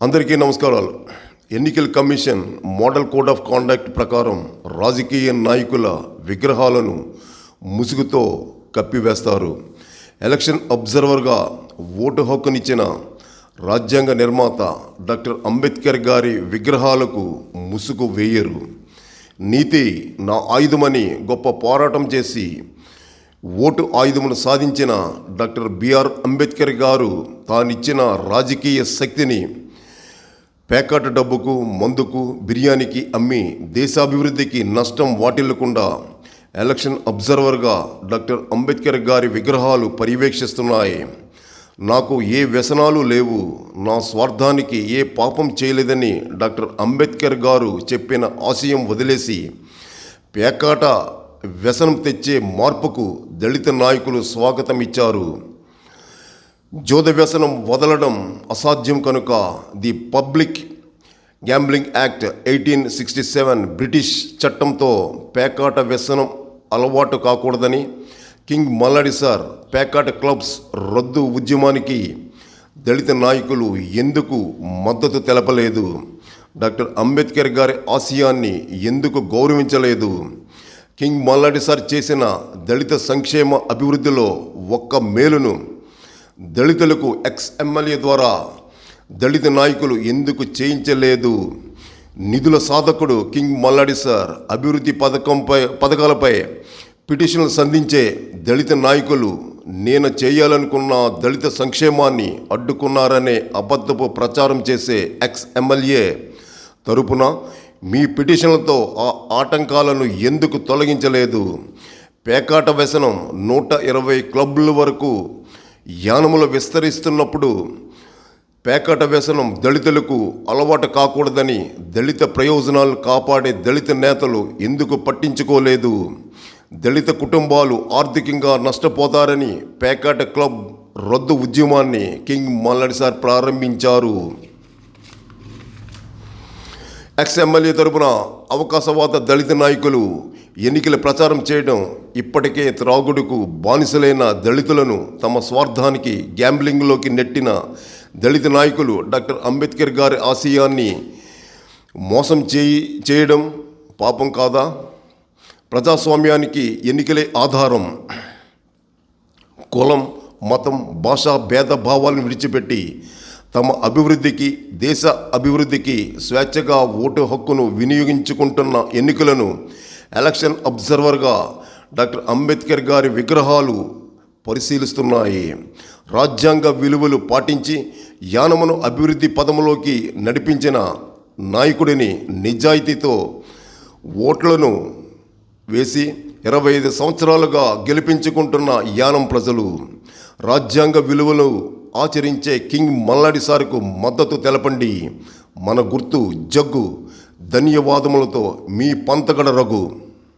అందరికీ నమస్కారాలు. ఎన్నికల commission model code of conduct ప్రకారం రాజకీయ నాయకుల విగ్రహాలను ముసుగుతో కప్పివేస్తారు. ఎలక్షన్ అబ్జర్వర్గా ఓటు హక్కునిచ్చిన రాజ్యాంగ నిర్మాత డాక్టర్ అంబేద్కర్ గారి విగ్రహాలకు ముసుగు వేయరు. నీతి నా ఆయుధమని గొప్ప పోరాటం చేసి ఓటు ఆయుధమును సాధించిన డాక్టర్ బిఆర్ అంబేద్కర్ గారు తానిచ్చిన రాజకీయ శక్తిని పేకాట డబ్బుకు, మందుకు, బిర్యానీకి అమ్మి దేశాభివృద్ధికి నష్టం వాటిల్లకుండా ఎలక్షన్ అబ్జర్వర్గా డాక్టర్ అంబేద్కర్ గారి విగ్రహాలు పర్యవేక్షిస్తున్నాయి. నాకు ఏ వ్యసనాలు లేవు, నా స్వార్థానికి ఏ పాపం చేయలేదని డాక్టర్ అంబేద్కర్ గారు చెప్పిన ఆశయం వదిలేసి పేకాట వ్యసనం తెచ్చే మార్పుకు దళిత నాయకులు స్వాగతం ఇచ్చారు. జోద వ్యసనం వదలడం అసాధ్యం కనుక the public gambling act 1867 British చట్టంతో పేకాట వ్యసనం అలవాటు కాకూడదని కింగ్ మల్లాడి సార్ పేకాట క్లబ్స్ రద్దు ఉద్యమానికి దళిత నాయకులు ఎందుకు మద్దతు తెలపలేదు? డాక్టర్ అంబేద్కర్ గారి ఆశయాన్ని ఎందుకు గౌరవించలేదు? కింగ్ మల్లాడి సార్ చేసిన దళిత సంక్షేమ అభివృద్ధిలో ఒక్క మేలును దళితులకు ఎమ్మెల్యే ద్వారా దళిత నాయకులు ఎందుకు చేయించలేదు? నిధుల సాధకుడు కింగ్ మల్లాడి సార్ అభివృద్ధి పథకాలపై పిటిషన్లు సంధించే దళిత నాయకులు నేను చేయాలనుకున్న దళిత సంక్షేమాన్ని అడ్డుకున్నారనే అబద్ధపు ప్రచారం చేసే ఎమ్మెల్యే తరపున మీ పిటిషన్లతో ఆ ఆటంకాలను ఎందుకు తొలగించలేదు? పేకాట వ్యసనం 120 క్లబ్ల వరకు యానములు విస్తరిస్తున్నప్పుడు పేకాట వ్యసనం దళితులకు అలవాటు కాకూడదని దళిత ప్రయోజనాలు కాపాడే దళిత నేతలు ఎందుకు పట్టించుకోలేదు? దళిత కుటుంబాలు ఆర్థికంగా నష్టపోతారని పేకాట క్లబ్ రద్దు ఉద్యమాన్ని కింగ్ మల్లాడి సార్ ప్రారంభించారు. ఎమ్మెల్యే తరపున అవకాశవాద దళిత నాయకులు ఎన్నికల ప్రచారం చేయడం ఇప్పటికే త్రాగుడుకు బానిసలైన దళితులను తమ స్వార్థానికి గ్యాంబ్లింగ్లోకి నెట్టిన దళిత నాయకులు డాక్టర్ అంబేద్కర్ గారి ఆశయాన్ని మోసం చేయడం పాపం కాదా? ప్రజాస్వామ్యానికి ఎన్నికలే ఆధారం. కులం, మతం, భాషా భేదభావాలను విడిచిపెట్టి తమ అభివృద్ధికి, దేశ అభివృద్ధికి స్వేచ్ఛగా ఓటు హక్కును వినియోగించుకుంటున్న ఎన్నికలను ఎలక్షన్ అబ్జర్వర్గా డాక్టర్ అంబేద్కర్ గారి విగ్రహాలు పరిశీలిస్తున్నాయి. రాజ్యాంగ విలువలు పాటించి యానమును అభివృద్ధి పదములోకి నడిపించిన నాయకుడిని నిజాయితీతో ఓట్లను వేసి 25 సంవత్సరాలుగా గెలిపించుకుంటున్న యానం ప్రజలు రాజ్యాంగ విలువలు ఆచరించే కింగ్ మల్లాడి సార్కు మద్దతు తెలపండి. మన గుర్తు జగ్గు. ధన్యవాదములతో మీ పంతగడ రఘు.